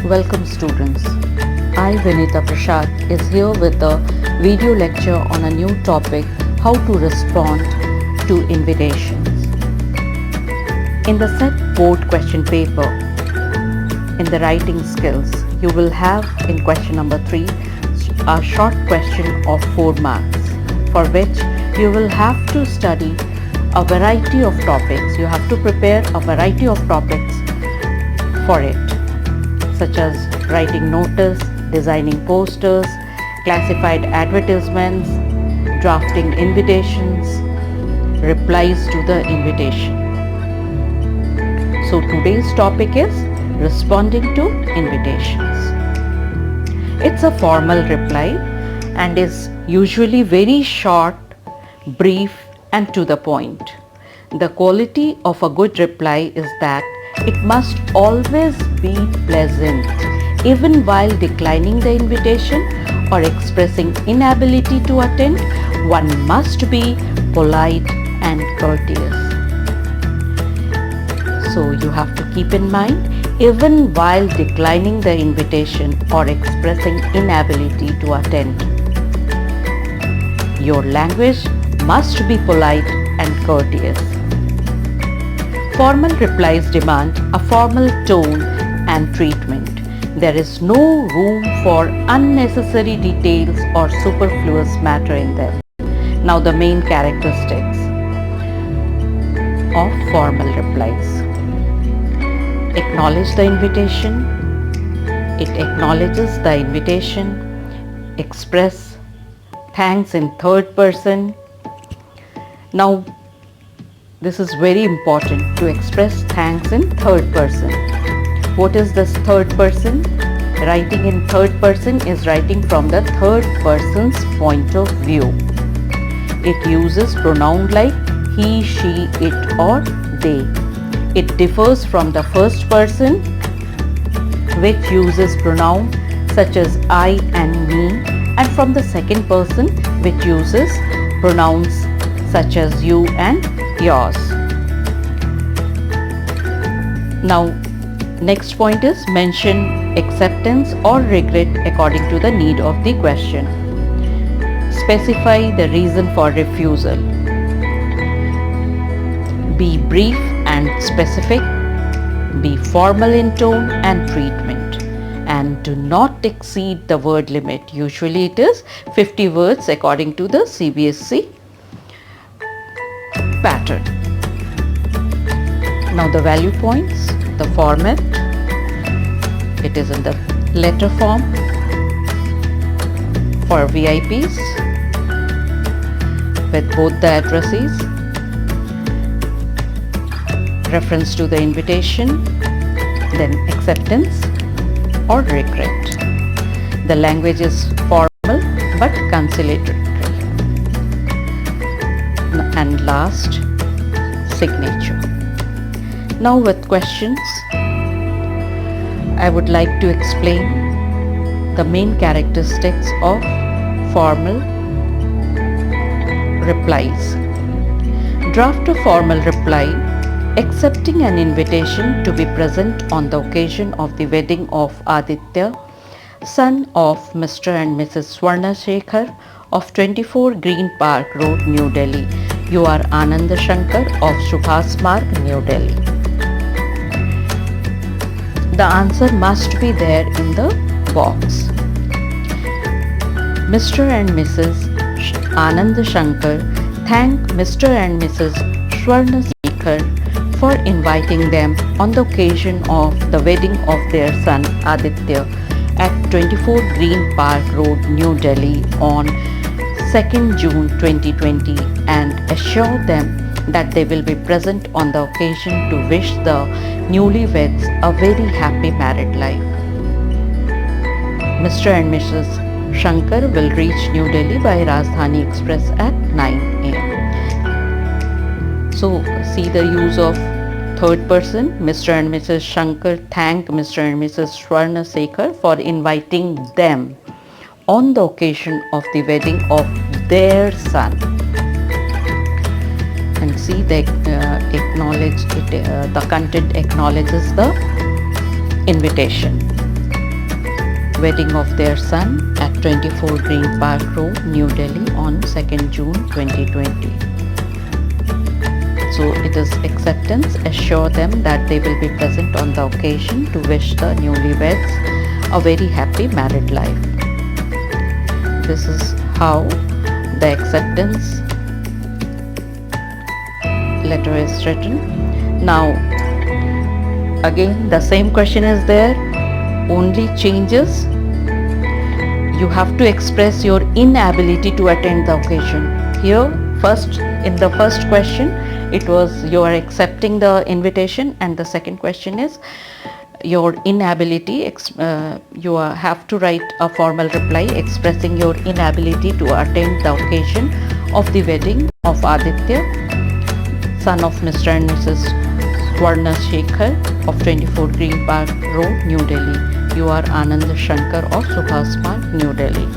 Welcome students. I Vinita Prasad is here with a video lecture on a new topic, how to respond to invitations. In the set board question paper, in the writing skills, you will have in question number 3 a short question of 4 marks for which you will have to study a variety of topics. You have to prepare a variety of topics for it, such as writing notice, designing posters, classified advertisements, drafting invitations, replies to the invitation. So today's topic is responding to invitations. It's a formal reply and is usually very short, brief and to the point. The quality of a good reply is that it must always be pleasant, even while declining the invitation or expressing inability to attend. One must be polite and courteous. So you have to keep in mind, even while declining the invitation or expressing inability to attend, your language must be polite and courteous. Formal replies demand a formal tone and treatment. There is no room for unnecessary details or superfluous matter in them. Now the main characteristics of formal replies. Acknowledge the invitation. It acknowledges the invitation. Express thanks in third person. Now this is very important to express thanks in third person. What is this third person? Writing in third person is writing from the third person's point of view. It uses pronoun like he, she, it or they. It differs from the first person, which uses pronoun such as I and me, and from the second person, which uses pronouns such as you and yours. Now next point is mention acceptance or regret according to the need of the question. Specify the reason for refusal. Be brief and specific. Be formal in tone and treatment, and do not exceed the word limit. Usually it is 50 words according to the CBSE pattern. Now the value points, the format, it is in the letter form for VIPs with both the addresses, reference to the invitation, then acceptance or regret. The language is formal but conciliatory. And last, signature. Now with questions, I would like to explain the main characteristics of formal replies. Draft a formal reply accepting an invitation to be present on the occasion of the wedding of Aditya, son of Mr. and Mrs. Swarna Shekhar of 24 Green Park Road, New Delhi. You are Anand Shankar of Subhas Marg, New Delhi. The answer must be there in the box. Mr. and Mrs. Anand Shankar thank Mr. and Mrs. Swarna Shekhar for inviting them on the occasion of the wedding of their son Aditya at 24 Green Park Road, New Delhi on 2nd June 2020 and assure them that they will be present on the occasion to wish the newlyweds a very happy married life. Mr. and Mrs. Shankar will reach New Delhi by Rajdhani Express at 9 am. So see the use of third person. Mr. and Mrs. Shankar thank Mr. and Mrs. Swarna Shekhar for inviting them on the occasion of the wedding of their son. And see they acknowledge it, the content acknowledges the invitation. wedding of their son at 24 Green Park Road, New Delhi on 2nd June 2020. So it is acceptance. Assure them that they will be present on the occasion to wish the newlyweds a very happy married life. This is how the acceptance letter is written. Now again the same question is there, only changes you have to express your inability to attend the occasion. Here first, in the first question it was you are accepting the invitation, and the second question is your inability. You have to write a formal reply expressing your inability to attend the occasion of the wedding of Aditya, son of Mr. and Mrs. Swarna Shekhar of 24 Green Park Road, New Delhi. You are Anand Shankar of Subhas Park, New Delhi.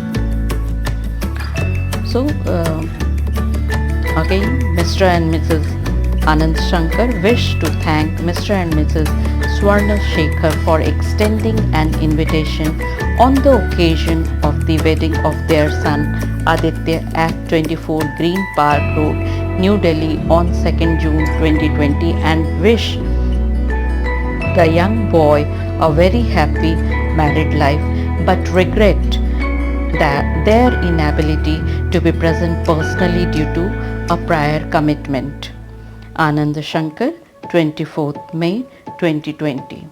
So again, Mr. and Mrs. Anand Shankar wish to thank Mr. and Mrs. Swarna Shekhar for extending an invitation on the occasion of the wedding of their son Aditya at 24 Green Park Road, New Delhi on 2nd June 2020, and wish the young boy a very happy married life, but regret that their inability to be present personally due to a prior commitment. Anand Shankar, 24th May 2020.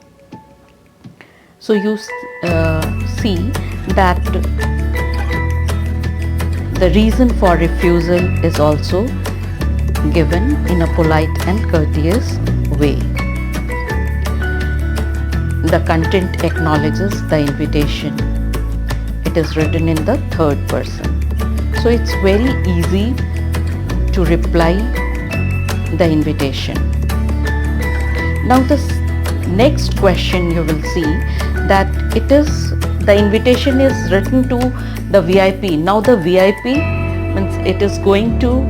So you see that the reason for refusal is also given in a polite and courteous way. The content acknowledges the invitation. It is written in the third person. So it's very easy to reply the invitation. Now the next question you will see that it is the invitation is written to the VIP. Now the VIP means it is going to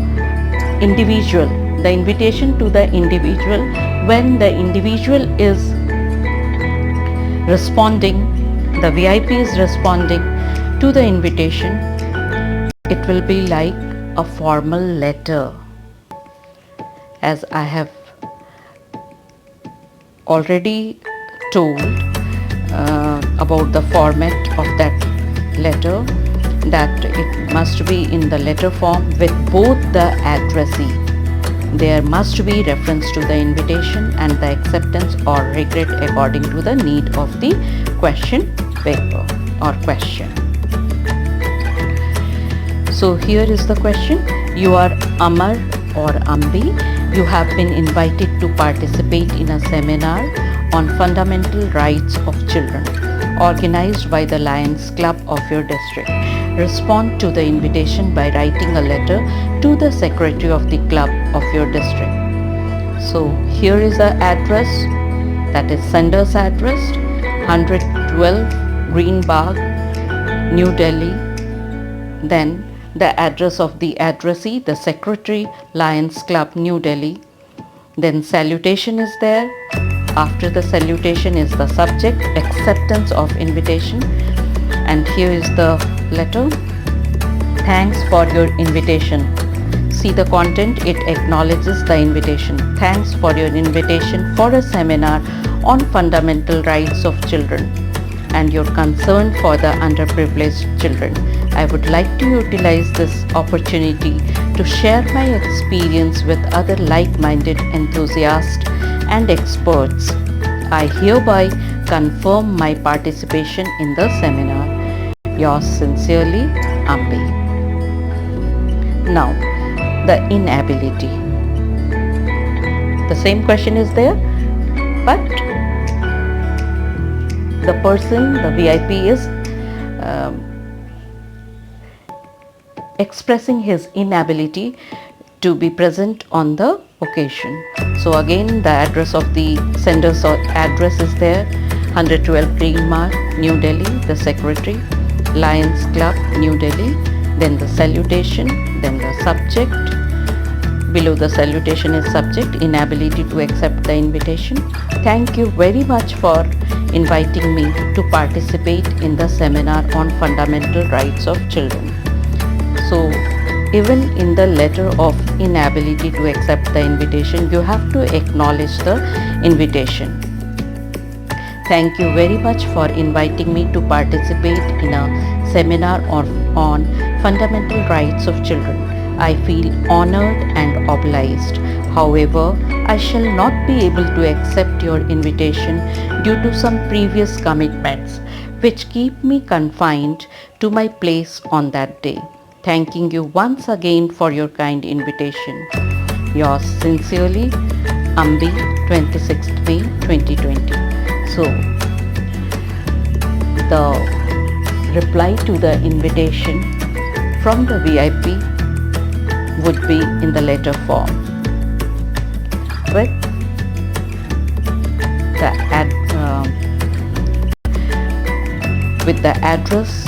individual, the invitation to the individual. When the individual is responding, the VIP is responding to the invitation, it will be like a formal letter, as I have already told about the format of that letter, that it must be in the letter form with both the addressee. There must be reference to the invitation and the acceptance or regret according to the need of the question paper or question. So here is the question. You are Amar or Ambi. You have been invited to participate in a seminar on fundamental rights of children organized by the Lions Club of your district. Respond to the invitation by writing a letter to the secretary of the club of your district. So here is the address, that is sender's address, 112 Green Bagh, New Delhi. Then the address of the addressee, the secretary, Lions Club, New Delhi. Then salutation is there. After the salutation is the subject, acceptance of invitation. And here is the letter. Thanks for your invitation. See the content, it acknowledges the invitation. Thanks for your invitation for a seminar on fundamental rights of children and your concern for the underprivileged children. I would like to utilize this opportunity to share my experience with other like-minded enthusiasts and experts. I hereby confirm my participation in the seminar. Yours sincerely, Ambi. Now, the inability. The same question is there, but the person, the VIP is expressing his inability to be present on the occasion. So again, the address of the sender's address is there, 112 Green Mark, New Delhi, the secretary, Lions Club, New Delhi. Then the salutation, then the subject. Below the salutation is subject, inability to accept the invitation. Thank you very much for inviting me to participate in the seminar on fundamental rights of children. So, even in the letter of inability to accept the invitation, you have to acknowledge the invitation. Thank you very much for inviting me to participate in a seminar on fundamental rights of children. I feel honored and obliged. However, I shall not be able to accept your invitation due to some previous commitments which keep me confined to my place on that day. Thanking you once again for your kind invitation. Yours sincerely, Ambi, 26th May 2020. So, the reply to the invitation from the VIP would be in the letter form with the address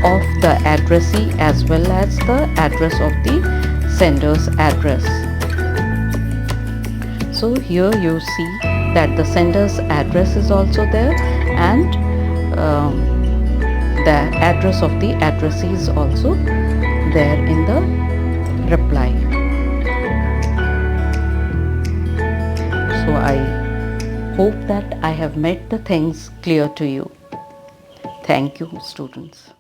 of the addressee as well as the address of the sender's address. So here you see that the sender's address is also there, and the address of the addressee is also there in the reply. So I hope that I have made the things clear to you. Thank you, students.